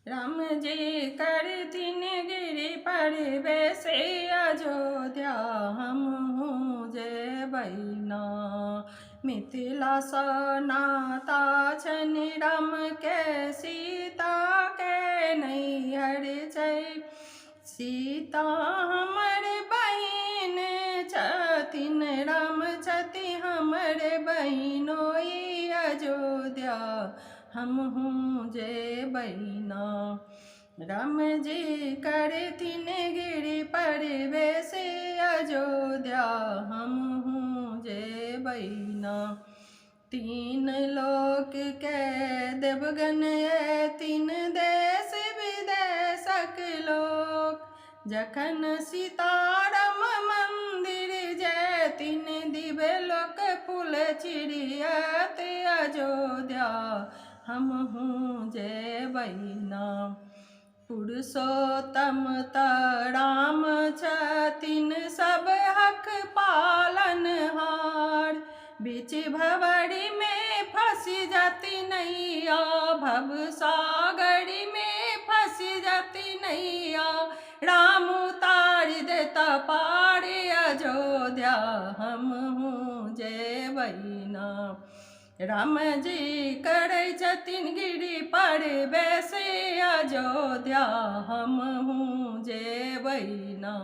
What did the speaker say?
राम जी करथिन गिरि पर बेसे अयोध्या हम हूँ जेबै ना। मिथिला सनाता छनि राम के सीता के नैहर छै। सीता हमर बहिन छथिन राम छथि हमर बहिनोई अयोध्या हम हूँ जेबै ना। राम जी करथिन गिरि पर बेसे अयोध्या हम हूँ जेबै ना। तीन लोक के देवगण तीन देश विदेशक लोक। जखन सीताराम मंदिर जैथिन दिव्य लोक फूल चिड़ियत अयोध्या हम हूँ जेबै ना। पुरुषोत्तम त राम छथिन सब हक पालनहार। बीच भंवरी में फंसी जाती नैया भव सागरी में फंसी जाती नैया। राम उतार देता पार अयोध्या हम हूँ जेबै ना। राम जी करै छथिन गिरि पर बेसे अयोध्या हम हूँ जेबै ना।